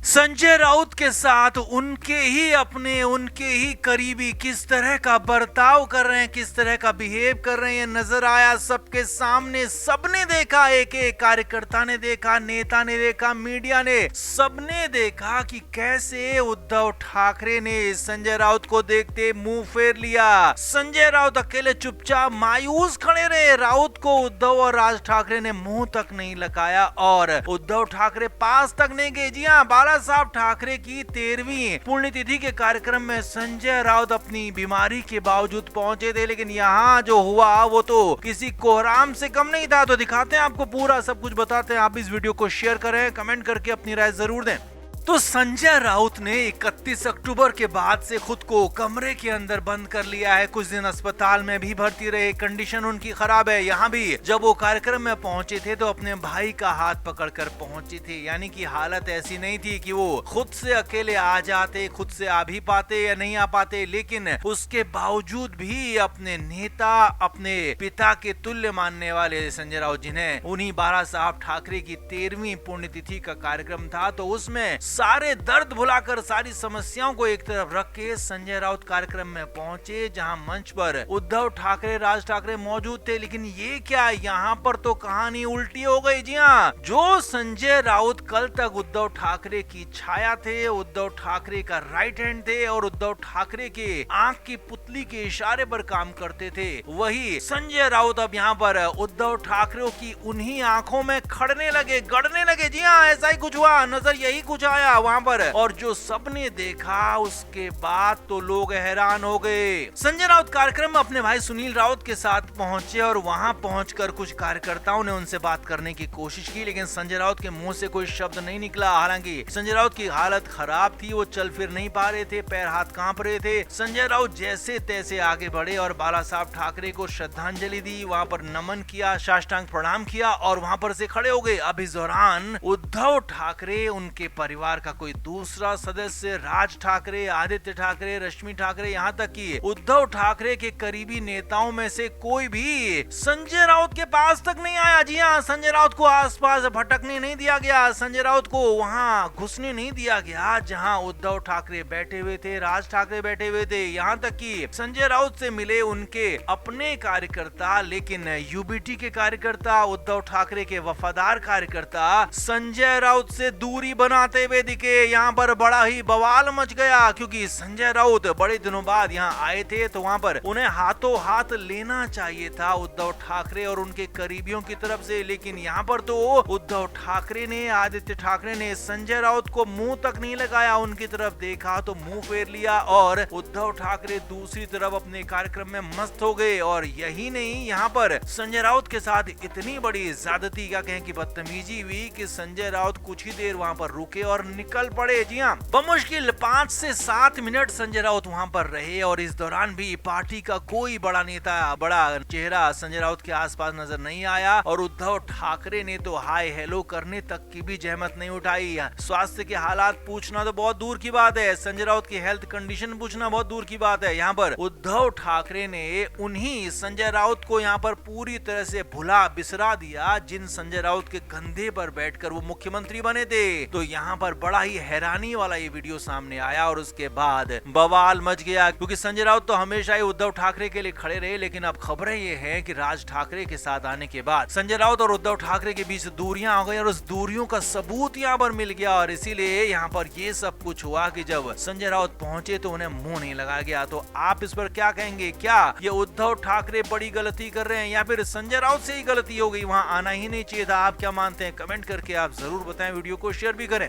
संजय राउत के साथ उनके ही करीबी किस तरह का बर्ताव कर रहे हैं, किस तरह का बिहेव कर रहे हैं, ये नजर आया सबके सामने। सबने देखा, एक एक कार्यकर्ता ने देखा, नेता ने देखा, मीडिया ने, सबने देखा कि कैसे उद्धव ठाकरे ने संजय राउत को देखते मुंह फेर लिया। संजय राउत अकेले चुपचाप मायूस खड़े रहे। राउत को उद्धव और राज ठाकरे ने मुंह तक नहीं लगाया और उद्धव ठाकरे पास तक नहीं गए। जी हाँ, बाला साहब ठाकरे की 13वीं पुण्यतिथि के कार्यक्रम में संजय राउत अपनी बीमारी के बावजूद पहुंचे थे, लेकिन यहाँ जो हुआ वो तो किसी कोहराम से कम नहीं था। तो दिखाते हैं आपको, पूरा सब कुछ बताते हैं। आप इस वीडियो को शेयर करें, कमेंट करके अपनी राय जरूर दें। तो संजय राउत ने 31 अक्टूबर के बाद से खुद को कमरे के अंदर बंद कर लिया है। कुछ दिन अस्पताल में भी भर्ती रहे, कंडीशन उनकी खराब है। यहाँ भी जब वो कार्यक्रम में पहुंचे थे तो अपने भाई का हाथ पकड़कर पहुंचे थे, यानी कि हालत ऐसी नहीं थी कि वो खुद से अकेले आ जाते, खुद से आ भी पाते या नहीं आ पाते, लेकिन उसके बावजूद भी अपने नेता, अपने पिता के तुल्य मानने वाले संजय राउत, जिन्हें उन्हीं बाला साहब ठाकरे की 13वीं पुण्यतिथि का कार्यक्रम था, तो उसमें सारे दर्द भुलाकर, सारी समस्याओं को एक तरफ रख के संजय राउत कार्यक्रम में पहुंचे, जहां मंच पर उद्धव ठाकरे, राज ठाकरे मौजूद थे। लेकिन ये क्या, यहाँ पर तो कहानी उल्टी हो गई। जी हाँ, जो संजय राउत कल तक उद्धव ठाकरे की छाया थे, उद्धव ठाकरे का राइट हैंड थे और उद्धव ठाकरे के आंख की पुतली के इशारे पर काम करते थे, वही संजय राउत अब यहाँ पर उद्धव ठाकरे की उन्हीं आंखों में खड़ने लगे, गड़ने लगे। जी हाँ, ऐसा ही कुछ हुआ, नजर यही कुछ आया वहां पर। और जो सबने देखा उसके बाद तो लोग हैरान हो गए। संजय राउत कार्यक्रम में अपने भाई सुनील राउत के साथ पहुंचे और वहां पहुंचकर कुछ कार्यकर्ताओं ने उनसे बात करने की कोशिश की, लेकिन संजय राउत के मुंह से कोई शब्द नहीं निकला। हालांकि संजय राउत की हालत खराब थी, वो चल फिर नहीं पा रहे थे, पैर हाथ कांप रहे थे। संजय राउत जैसे तैसे आगे बढ़े और बाला साहब ठाकरे को श्रद्धांजलि दी, वहां पर नमन किया, साष्टांग प्रणाम किया और वहां पर से खड़े हो गए। अब इस दौरान उद्धव ठाकरे, उनके परिवार का कोई दूसरा सदस्य, राज ठाकरे, आदित्य ठाकरे, रश्मि ठाकरे, यहाँ तक कि उद्धव ठाकरे के करीबी नेताओं में से कोई भी संजय राउत के पास तक नहीं आया। जी हाँ, संजय राउत को आसपास भटकने नहीं दिया गया, संजय राउत को वहां घुसने नहीं दिया गया जहां उद्धव ठाकरे बैठे हुए थे, राज ठाकरे बैठे हुए थे। यहाँ तक कि संजय राउत से मिले उनके अपने कार्यकर्ता, लेकिन यूबीटी के कार्यकर्ता, उद्धव ठाकरे के वफादार कार्यकर्ता संजय राउत से दूरी बनाते हुए दिखे। यहाँ पर बड़ा ही बवाल मच गया, क्योंकि संजय राउत बड़े दिनों बाद यहाँ आए थे, तो वहाँ पर उन्हें हाथों हाथ लेना चाहिए था उद्धव ठाकरे और उनके करीबियों की तरफ से, लेकिन यहाँ पर तो उद्धव ठाकरे ने, आदित्य ठाकरे ने संजय राउत को मुंह तक नहीं लगाया, उनकी तरफ देखा तो मुंह फेर लिया और उद्धव ठाकरे दूसरी तरफ अपने कार्यक्रम में मस्त हो गए। और यही नहीं, यहाँ पर संजय राउत के साथ इतनी बड़ी ज्यादती, क्या कहें कि बदतमीजी हुई, कि संजय राउत कुछ ही देर वहाँ पर रुके और निकल पड़े। जी हाँ, बमुश्किल 5 से 7 मिनट संजय राउत वहां पर रहे और इस दौरान भी पार्टी का कोई बड़ा नेता, बड़ा चेहरा संजय राउत के आसपास नजर नहीं आया। और उद्धव ठाकरे ने तो हाय हेलो करने तक की भी जहमत नहीं उठाई। स्वास्थ्य के हालात पूछना तो बहुत दूर की बात है, संजय राउत की हेल्थ कंडीशन पूछना बहुत दूर की बात है। यहाँ पर उद्धव ठाकरे ने उन्हीं संजय राउत को यहाँ पर पूरी तरह से भुला बिसरा दिया, जिन संजय राउत के कंधे पर बैठकर वो मुख्यमंत्री बने थे। तो यहाँ पर बड़ा ही हैरानी वाला ये वीडियो सामने आया और उसके बाद बवाल मच गया, क्योंकि संजय राउत तो हमेशा ही उद्धव ठाकरे के लिए खड़े रहे, लेकिन अब खबरें ये हैं कि राज ठाकरे के साथ आने के बाद संजय राउत और उद्धव ठाकरे के बीच दूरियां हो गई और उस दूरियों का सबूत यहाँ पर मिल गया। और इसीलिए यहाँ पर ये सब कुछ हुआ कि जब संजय राउत पहुंचे तो उन्हें मुंह नहीं लगाया गया। तो आप इस पर क्या कहेंगे? क्या ये उद्धव ठाकरे बड़ी गलती कर रहे हैं या फिर संजय राउत से ही गलती हो गई, वहां आना ही नहीं चाहिए था? आप क्या मानते हैं? कमेंट करके आप जरूर बताएं, वीडियो को शेयर भी करें।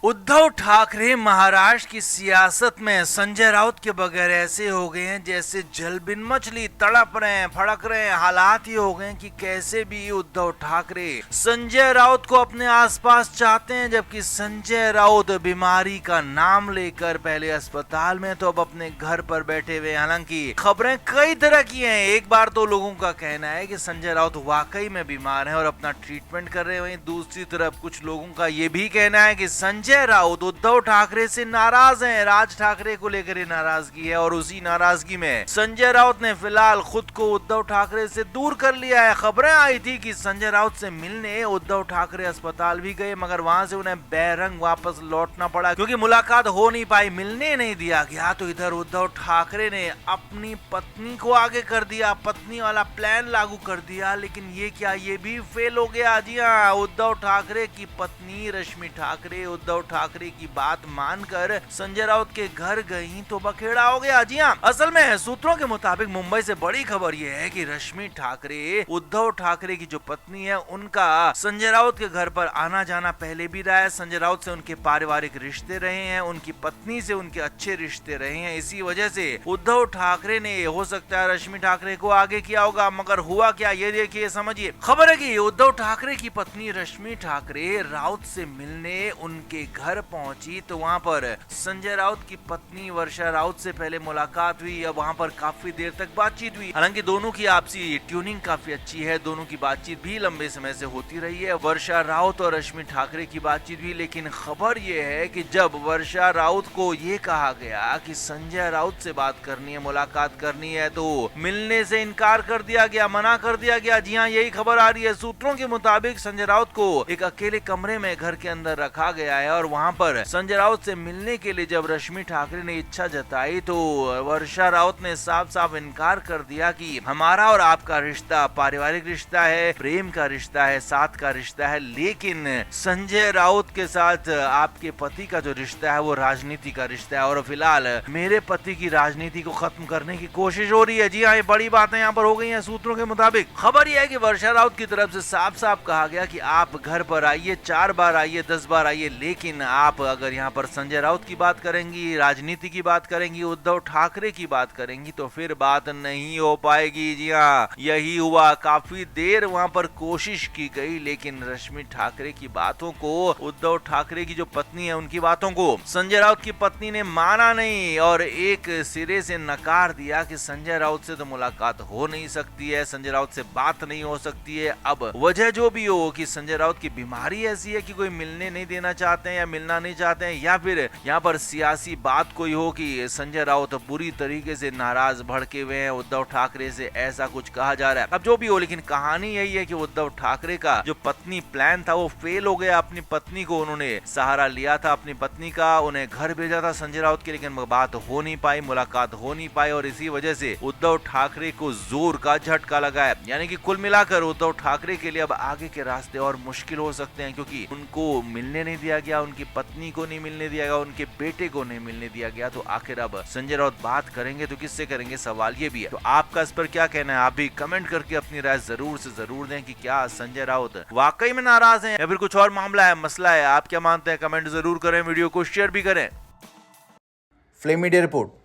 उद्धव ठाकरे महाराष्ट्र की सियासत में संजय राउत के बगैर ऐसे हो गए हैं जैसे जलबिन मछली, तड़प रहे हैं, फड़क रहे हैं। हालात ये हो गए हैं कि कैसे भी उद्धव ठाकरे संजय राउत को अपने आसपास चाहते हैं, जबकि संजय राउत बीमारी का नाम लेकर पहले अस्पताल में तो अब अपने घर पर बैठे हुए। हालांकि खबरें कई तरह की हैं। एक बार तो लोगों का कहना है कि संजय राउत वाकई में बीमार है और अपना ट्रीटमेंट कर रहे हैं, वहीं दूसरी तरफ कुछ लोगों का ये भी कहना है कि संजय संजय राउत उद्धव ठाकरे से नाराज हैं। राज ठाकरे को लेकर ये नाराजगी है और उसी नाराजगी में संजय राउत ने फिलहाल खुद को उद्धव ठाकरे से दूर कर लिया है। खबरें आई थी कि संजय राउत से मिलने उद्धव ठाकरे अस्पताल भी गए, मगर वहां से उन्हें बेरंग वापस लौटना पड़ा क्योंकि मुलाकात हो नहीं पाई, मिलने नहीं दिया गया। तो इधर उद्धव ठाकरे ने अपनी पत्नी को आगे कर दिया, पत्नी वाला प्लान लागू कर दिया, लेकिन ये क्या, ये भी फेल हो गया। जी हाँ, उद्धव ठाकरे की पत्नी रश्मि ठाकरे उद्धव ठाकरे की बात मानकर संजय राउत के घर गई तो बखेड़ा हो गया। जी हाँ, असल में सूत्रों के मुताबिक मुंबई से बड़ी खबर यह है कि रश्मि ठाकरे उद्धव ठाकरे की जो पत्नी है उनका संजय राउत के घर पर आना जाना पहले भी रहा है। संजय राउत से उनके पारिवारिक रिश्ते रहे हैं, उनकी पत्नी से उनके अच्छे रिश्ते रहे हैं। इसी वजह से उद्धव ठाकरे ने हो सकता है रश्मि ठाकरे को आगे किया होगा, मगर हुआ क्या ये देखिए, समझिए। खबर है कि उद्धव ठाकरे की पत्नी रश्मि ठाकरे राउत से मिलने उनके घर पहुंची तो वहां पर संजय राउत की पत्नी वर्षा राउत से पहले मुलाकात हुई। अब वहां पर काफी देर तक बातचीत हुई। हालांकि दोनों की आपसी ट्यूनिंग काफी अच्छी है, दोनों की बातचीत भी लंबे समय से होती रही है, वर्षा राउत और रश्मि ठाकरे की बातचीत भी। लेकिन खबर यह है कि जब वर्षा राउत को ये कहा गया कि संजय राउत से बात करनी है, मुलाकात करनी है, तो मिलने से इनकार कर दिया गया, मना कर दिया गया। जी हाँ, यही खबर आ रही है। सूत्रों के मुताबिक संजय राउत को एक अकेले कमरे में घर के अंदर रखा गया है और वहां पर संजय राउत से मिलने के लिए जब रश्मि ठाकरे ने इच्छा जताई तो वर्षा राउत ने साफ साफ इनकार कर दिया कि हमारा और आपका रिश्ता पारिवारिक रिश्ता है, प्रेम का रिश्ता है, साथ का रिश्ता है, लेकिन संजय राउत के साथ आपके पति का जो रिश्ता है वो राजनीति का रिश्ता है और फिलहाल मेरे पति की राजनीति को खत्म करने की कोशिश हो रही है। जी हाँ, ये बड़ी बातें यहाँ पर हो गई हैं। सूत्रों के मुताबिक खबर यह है कि वर्षा राउत की तरफ से साफ साफ कहा गया कि आप घर पर आइए, 4 बार आइए, 10 बार आइए, लेकिन आप अगर यहाँ पर संजय राउत की बात करेंगी, राजनीति की बात करेंगी, उद्धव ठाकरे की बात करेंगी तो फिर बात नहीं हो पाएगी। जी हाँ, यही हुआ। काफी देर वहां पर कोशिश की गई, लेकिन रश्मि ठाकरे की बातों को, उद्धव ठाकरे की जो पत्नी है उनकी बातों को संजय राउत की पत्नी ने माना नहीं और एक सिरे से नकार दिया कि संजय राउत से तो मुलाकात हो नहीं सकती है, संजय राउत से बात नहीं हो सकती है। अब वजह जो भी हो कि संजय राउत की बीमारी ऐसी है कि कोई मिलने नहीं देना चाहते हैं या मिलना नहीं चाहते हैं, या फिर यहाँ पर सियासी बात कोई हो कि संजय राउत बुरी तरीके से नाराज भड़के हुए हैं उद्धव ठाकरे से, ऐसा कुछ कहा जा रहा है। अब जो भी हो, लेकिन कहानी यही है कि उद्धव ठाकरे का जो पत्नी प्लान था वो फेल हो गया। अपनी पत्नी को उन्होंने सहारा लिया था, अपनी पत्नी का, उन्हें घर भेजा था संजय राउत के, लेकिन बात हो नहीं पाई, मुलाकात हो नहीं पाई और इसी वजह से उद्धव ठाकरे को जोर का झटका लगा है। यानी कि कुल मिलाकर उद्धव ठाकरे के लिए अब आगे के रास्ते और मुश्किल हो सकते हैं क्योंकि उनको मिलने नहीं दिया गया, उनकी पत्नी को नहीं मिलने दिया गया, उनके बेटे को नहीं मिलने दिया गया। तो आखिर अब संजय राउत बात करेंगे तो किससे करेंगे, सवाल ये भी है। तो आपका इस पर क्या कहना है, आप भी कमेंट करके अपनी राय जरूर से जरूर दें कि क्या संजय राउत वाकई में नाराज हैं या फिर कुछ और मामला है, मसला है। आप क्या मानते हैं, कमेंट जरूर करें, वीडियो को शेयर भी करें। Flame media report.